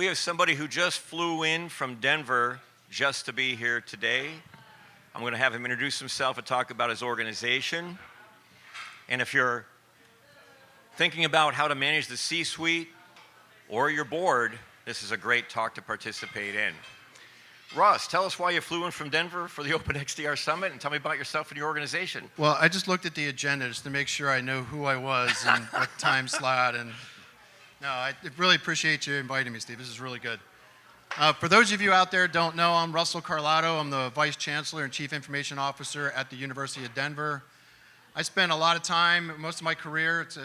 we have somebody who just flew in from Denver just to be here today. I'm going to have him introduce himself and talk about his organization. And if you're thinking about how to manage the C-suite or your board, this is a great talk to participate in. Russ, tell us why you flew in from Denver for the Open XDR Summit, and tell me about yourself and your organization. Well, I just looked at the agenda just to make sure I know who I was and what time slot. And no, I really appreciate you inviting me, Steve. This is really good. For those of you out there who don't know, I'm Russell Kaurloto. I'm the Vice Chancellor and Chief Information Officer at the University of Denver. I spent a lot of time, most of my career, it's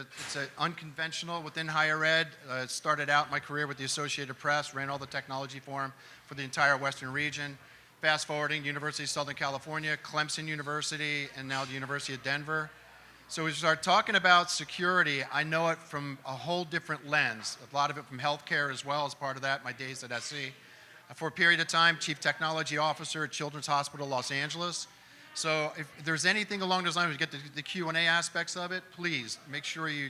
unconventional within higher ed. I started out my career with the Associated Press, ran all the technology for them for the entire Western region. Fast forwarding, University of Southern California, Clemson University, and now the University of Denver. So we start talking about security. I know it from a whole different lens, a lot of it from healthcare as well as part of that, my days at SC. For a period of time, Chief Technology Officer at Children's Hospital, Los Angeles. So if there's anything along those lines, we get the Q&A aspects of it, please make sure you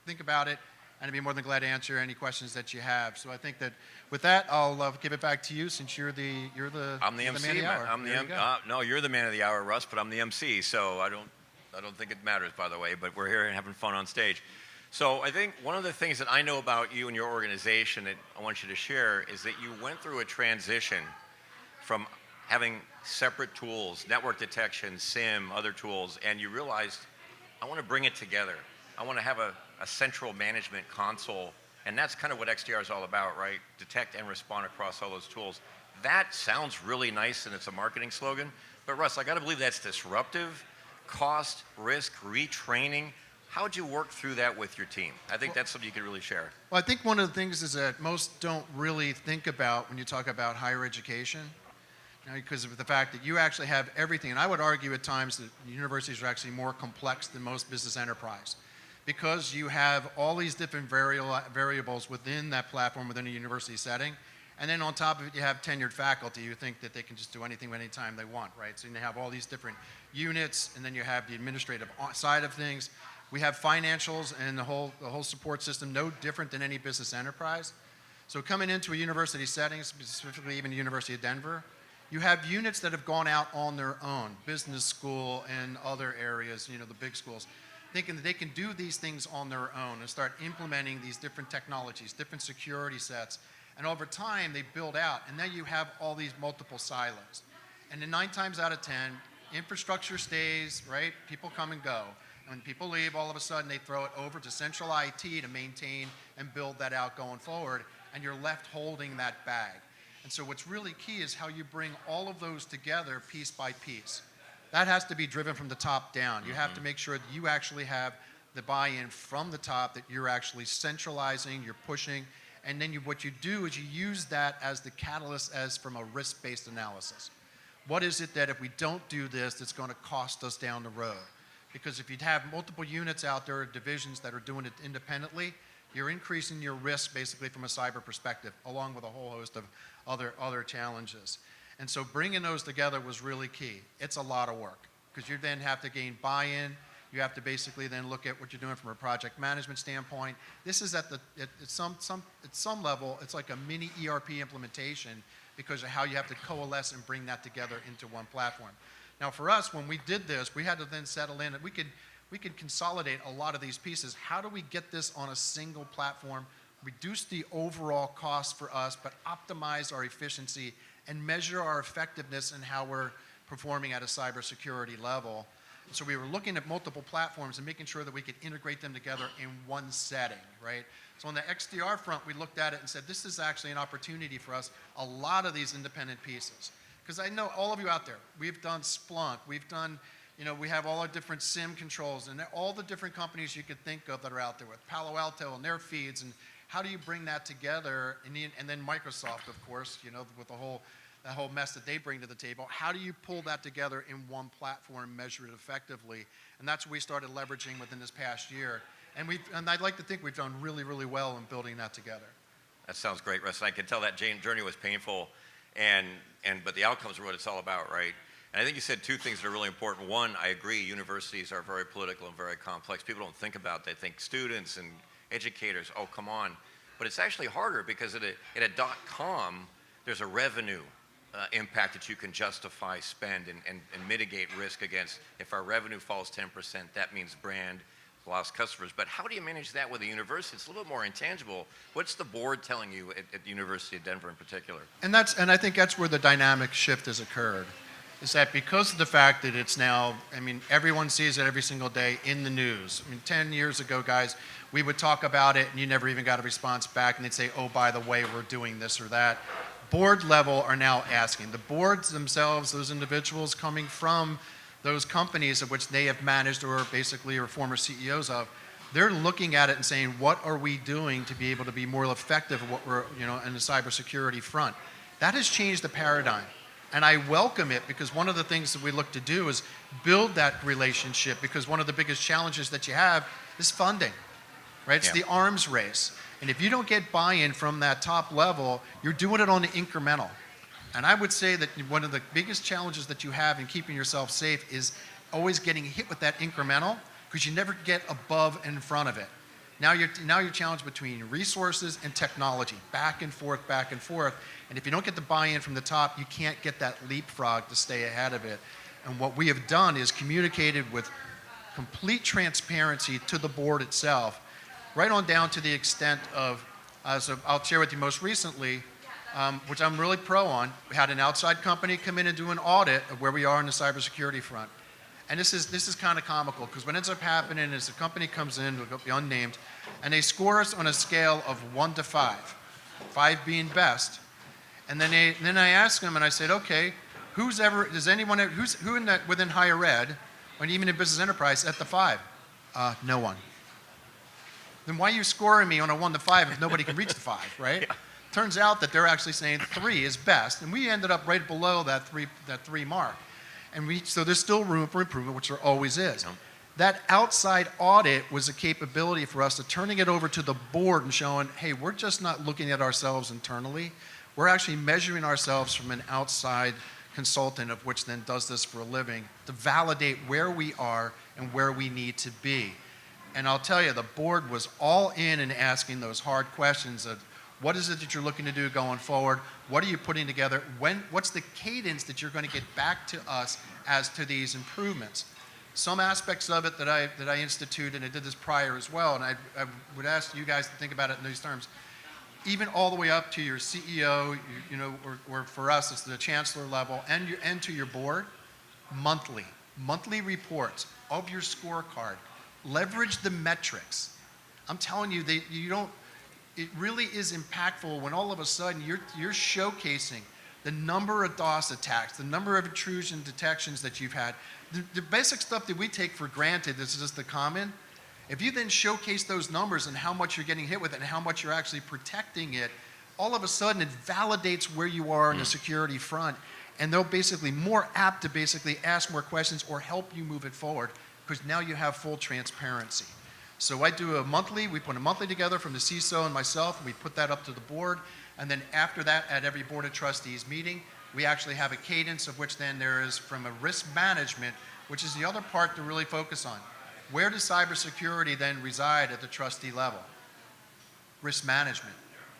think about it, and I'd be more than glad to answer any questions that you have. So I think that with that, I'll give it back to you since you're the I'm the MC, man of the hour. I'm the no, you're the man of the hour, Russ, but I'm the MC, so I don't think it matters, by the way, but we're here and having fun on stage. So I think one of the things that I know about you and your organization that I want you to share is that you went through a transition from having separate tools, network detection, SIM, other tools, and you realized, I want to bring it together. I want to have a central management console, and that's kind of what XDR is all about, right? Detect and respond across all those tools. That sounds really nice, and it's a marketing slogan, but Russ, I got to believe that's disruptive, cost, risk, retraining. How would you work through that with your team? I think that's something you could really share. Well, I think one of the things is that most don't really think about when you talk about higher education, because of the fact that you actually have everything. And I would argue at times that universities are actually more complex than most business enterprise, because you have all these different variables within that platform within a university setting. And then on top of it, you have tenured faculty who think that they can just do anything anytime they want, right? So you have all these different units, and then you have the administrative side of things. We have financials and the whole support system, no different than any business enterprise. So coming into a university setting, specifically even the University of Denver, you have units that have gone out on their own, business school and other areas, the big schools, thinking that they can do these things on their own and start implementing these different technologies, different security sets. And over time, they build out, and then you have all these multiple silos. And then 9 times out of 10, infrastructure stays, right? People come and go. And when people leave, all of a sudden, they throw it over to central IT to maintain and build that out going forward, and you're left holding that bag. And so what's really key is how you bring all of those together piece by piece. That has to be driven from the top down. You have to make sure that you actually have the buy-in from the top, that you're actually centralizing, you're pushing, and then what you do is you use that as the catalyst as from a risk-based analysis. What is it that if we don't do this, that's going to cost us down the road? Because if you have multiple units out there, divisions that are doing it independently, you're increasing your risk basically from a cyber perspective, along with a whole host of other challenges. And so bringing those together was really key. It's a lot of work, because you then have to gain buy-in. You have to basically then look at what you're doing from a project management standpoint. This is at some level, it's like a mini ERP implementation because of how you have to coalesce and bring that together into one platform. Now for us, when we did this, we had to then settle in. We could consolidate a lot of these pieces. How do we get this on a single platform, reduce the overall cost for us, but optimize our efficiency and measure our effectiveness and how we're performing at a cybersecurity level? So we were looking at multiple platforms and making sure that we could integrate them together in one setting, right? So on the XDR front, we looked at it and said, this is actually an opportunity for us, a lot of these independent pieces. Because I know all of you out there, we've done Splunk, we've done, we have all our different SIM controls and all the different companies you could think of that are out there with Palo Alto and their feeds, and how do you bring that together? And then Microsoft, of course, with the whole mess that they bring to the table. How do you pull that together in one platform, measure it effectively? And that's what we started leveraging within this past year. And I'd like to think we've done really, really well in building that together. That sounds great, Russ. I can tell that journey was painful, but the outcomes are what it's all about, right? And I think you said 2 things that are really important. One, I agree, universities are very political and very complex. People don't think about that. They think students and educators, oh, come on. But it's actually harder because at a .com, there's a revenue impact that you can justify spend and mitigate risk against. If our revenue falls 10%, that means brand, lost customers. But how do you manage that with a university? It's a little more intangible. What's the board telling you at the University of Denver in particular? And I think that's where the dynamic shift has occurred, is that because of the fact that it's now, I mean, everyone sees it every single day in the news. I mean, 10 years ago, guys, we would talk about it and you never even got a response back, and they'd say, oh, by the way, we're doing this or that. Board level are now asking. The boards themselves, those individuals coming from those companies of which they have managed or basically are former CEOs of, they're looking at it and saying, what are we doing to be able to be more effective at what we're, in the cybersecurity front? That has changed the paradigm. And I welcome it, because one of the things that we look to do is build that relationship, because one of the biggest challenges that you have is funding, right? It's the arms race. And if you don't get buy-in from that top level, you're doing it on the incremental. And I would say that one of the biggest challenges that you have in keeping yourself safe is always getting hit with that incremental, because you never get above and in front of it. Now you're challenged between resources and technology, back and forth, back and forth. And if you don't get the buy-in from the top, you can't get that leapfrog to stay ahead of it. And what we have done is communicated with complete transparency to the board itself, right on down to the extent of, so I'll share with you most recently, which I'm really pro on. We had an outside company come in and do an audit of where we are on the cybersecurity front. And this is kind of comical, because what ends up happening is the company comes in, it'll be unnamed, and they score us on a scale of 1 to 5, 5 being best. And then I asked them, and I said, okay, who within higher ed, or even in business enterprise, at the 5? No one. Then why are you scoring me on a 1 to 5 if nobody can reach the 5, right? Yeah. Turns out that they're actually saying 3 is best, and we ended up right below that three mark. And so there's still room for improvement, which there always is. Yeah. That outside audit was a capability for us to turning it over to the board and showing, hey, we're just not looking at ourselves internally. We're actually measuring ourselves from an outside consultant, of which then does this for a living, to validate where we are and where we need to be. And I'll tell you, the board was all in and asking those hard questions of, what is it that you're looking to do going forward? What are you putting together? What's the cadence that you're going to get back to us as to these improvements? Some aspects of it that I instituted, and I did this prior as well, and I would ask you guys to think about it in these terms. Even all the way up to your CEO, or for us, it's the chancellor level, and to your board, monthly reports of your scorecard. Leverage the metrics. I'm telling you, it really is impactful when all of a sudden you're showcasing the number of DOS attacks, the number of intrusion detections that you've had, the basic stuff that we take for granted. This is just the common. If you then showcase those numbers and how much you're getting hit with it and how much you're actually protecting it, all of a sudden it validates where you are on the security front, and they'll basically more apt to basically ask more questions or help you move it forward, because now you have full transparency. So I do we put a monthly together from the CISO and myself, and we put that up to the board. And then after that, at every Board of Trustees meeting, we actually have a cadence of which then there is from a risk management, which is the other part to really focus on. Where does cybersecurity then reside at the trustee level? Risk management.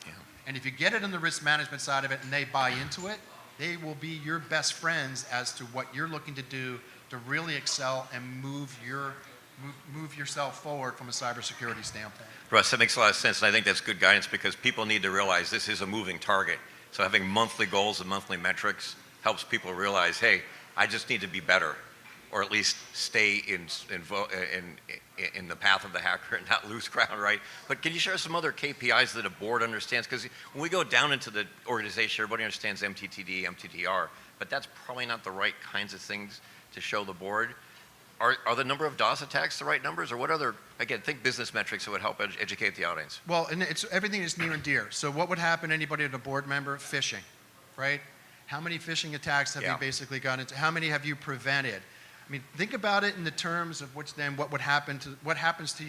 Yeah. And if you get it on the risk management side of it and they buy into it, they will be your best friends as to what you're looking to do to really excel and move yourself forward from a cybersecurity standpoint. Russ, that makes a lot of sense, and I think that's good guidance, because people need to realize this is a moving target. So having monthly goals and monthly metrics helps people realize, hey, I just need to be better, or at least stay in the path of the hacker and not lose ground, right? But can you share some other KPIs that a board understands? Because when we go down into the organization, everybody understands MTTD, MTTR, but that's probably not the right kinds of things to show the board. Are the number of DOS attacks the right numbers, or what other, again, think business metrics that would help educate the audience? Well, and everything is near and dear. So what would happen to anybody at a board member? Phishing, right? How many phishing attacks have you basically gotten into? How many have you prevented? I mean, think about it in the terms of what happens to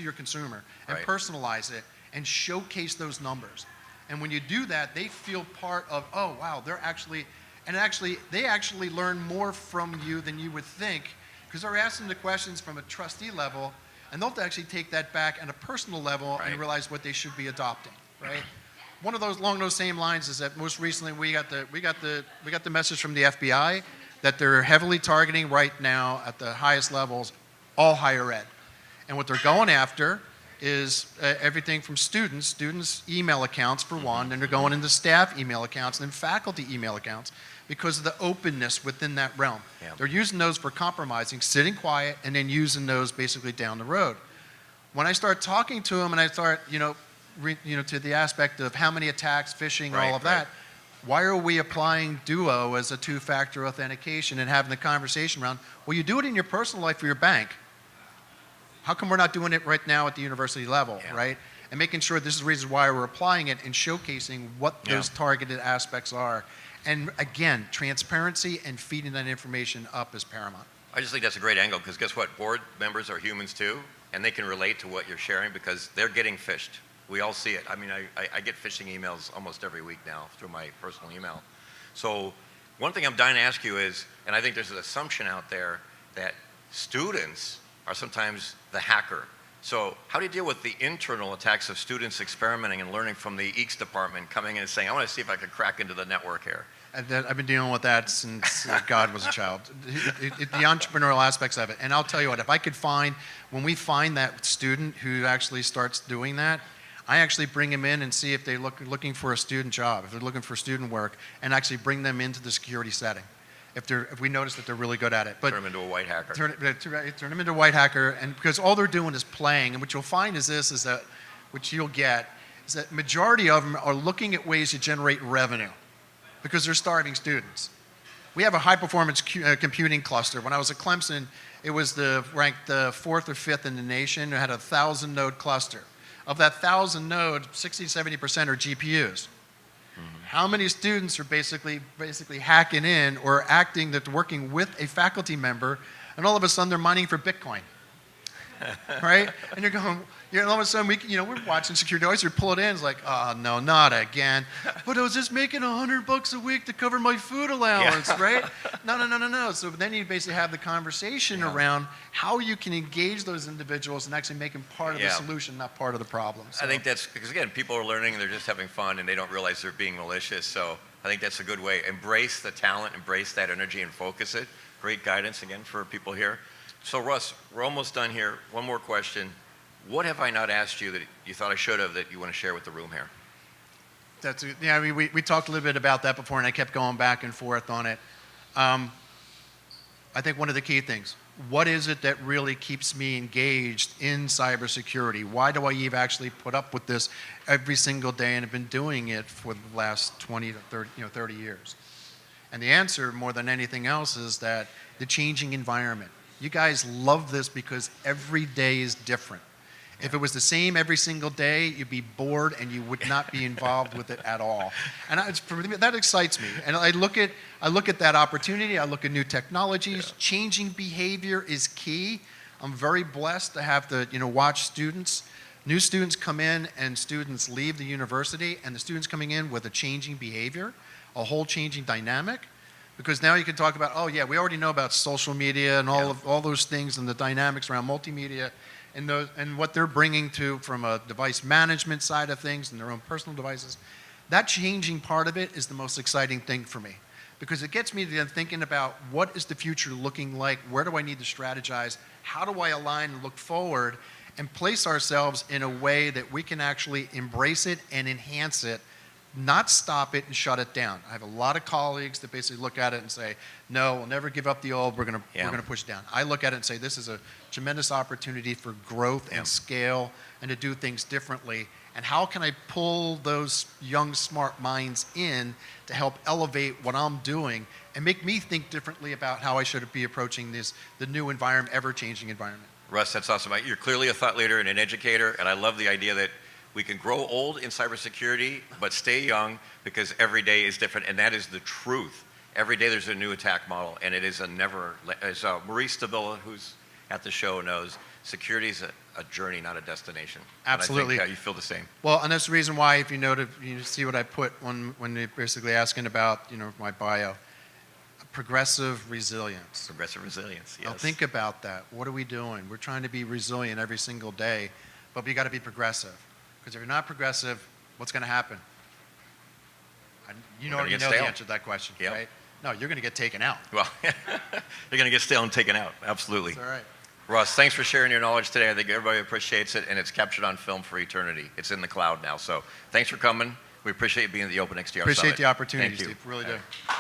your consumer, and personalize it and showcase those numbers. And when you do that, they feel part of, oh wow, they actually learn more from you than you would think, because they're asking the questions from a trustee level, and they'll actually take that back at a personal level and realize what they should be adopting, right? One of those along those same lines is that most recently we got the message from the FBI that they're heavily targeting right now at the highest levels all higher ed, and what they're going after is everything from students' email accounts for one, and they're going into staff email accounts and then faculty email accounts because of the openness within that realm. Yeah. They're using those for compromising, sitting quiet, and then using those basically down the road. When I start talking to them and I start, to the aspect of how many attacks, phishing, all of that, why are we applying Duo as a two-factor authentication and having the conversation around, well, you do it in your personal life for your bank. How come we're not doing it right now at the university level, right? And making sure this is the reason why we're applying it and showcasing what those targeted aspects are. And again, transparency and feeding that information up is paramount. I just think that's a great angle because guess what? Board members are humans too, and they can relate to what you're sharing because they're getting phished. We all see it. I mean, I get phishing emails almost every week now through my personal email. So one thing I'm dying to ask you is, and I think there's an assumption out there that students are sometimes the hacker. So how do you deal with the internal attacks of students experimenting and learning from the EECS department coming in and saying, I want to see if I could crack into the network here? I've been dealing with that since God was a child. The entrepreneurial aspects of it. And I'll tell you what, if I could find, when we find that student who actually starts doing that, I actually bring them in and see if they're looking for a student job, if they're looking for student work, and actually bring them into the security setting. If we notice that they're really good at it. But turn them into a white hacker. Turn them into a white hacker, and because all they're doing is playing. And what you'll find is which you'll get, is that majority of them are looking at ways to generate revenue because they're starving students. We have a high-performance computing cluster. When I was at Clemson, it was ranked the 4th or 5th in the nation. It had a 1,000-node cluster. Of that 1,000 nodes, 60-70% are GPUs. How many students are basically hacking in or acting that they're working with a faculty member, and all of a sudden they're mining for Bitcoin, right? And you're going, all of a sudden we're watching security noise. You pull it in, it's like, oh no, not again. But I was just making $100 a week to cover my food allowance, right? No. So then you basically have the conversation around how you can engage those individuals and actually make them part of the solution, not part of the problem. So. I think that's because again, people are learning and they're just having fun and they don't realize they're being malicious. So I think that's a good way. Embrace the talent, embrace that energy, and focus it. Great guidance again for people here. So Russ, we're almost done here. One more question. What have I not asked you that you thought I should have that you want to share with the room here? We talked a little bit about that before, and I kept going back and forth on it. I think one of the key things, what is it that really keeps me engaged in cybersecurity? Why do I even actually put up with this every single day and have been doing it for the last 20 to 30 years? And the answer, more than anything else, is that the changing environment. You guys love this because every day is different. If it was the same every single day, you'd be bored and you would not be involved with it at all. And that excites me. And I look at that opportunity. I look at new technologies. Yeah. Changing behavior is key. I'm very blessed to have to watch new students come in and students leave the university, and the students coming in with a changing behavior, a whole changing dynamic. Because now you can talk about, we already know about social media and all those things and the dynamics around multimedia and what they're bringing from a device management side of things and their own personal devices. That changing part of it is the most exciting thing for me because it gets me to thinking about what is the future looking like, where do I need to strategize, how do I align and look forward and place ourselves in a way that we can actually embrace it and enhance it, not stop it and shut it down. I have a lot of colleagues that basically look at it and say, no, we'll never give up the old, we're going to push it down. I look at it and say, this is a tremendous opportunity for growth and scale and to do things differently. And how can I pull those young, smart minds in to help elevate what I'm doing and make me think differently about how I should be approaching the new environment, ever-changing environment. Russ, that's awesome. You're clearly a thought leader and an educator, and I love the idea that we can grow old in cybersecurity, but stay young because every day is different, and that is the truth. Every day there's a new attack model, and it is as Maurice Stabilla, who's at the show, knows, security is a journey, not a destination. Absolutely. And I think, you feel the same. Well, and that's the reason why, if you noted, you see what I put when they're basically asking about, my bio. progressive resilience. Progressive resilience, yes. Now think about that. What are we doing? We're trying to be resilient every single day, but we got to be progressive. Because if you're not progressive, what's going to happen? You gonna know get the stale. answer to that question, Yep. right? No, you're going to get taken out. Well, you're going to get stale and taken out. Absolutely. That's all right. Russ, thanks for sharing your knowledge today. I think everybody appreciates it, and it's captured on film for eternity. It's in the cloud now. So thanks for coming. We appreciate you being at the Open XDR Appreciate Summit. the opportunity, Thank you. Steve. Really All do. right.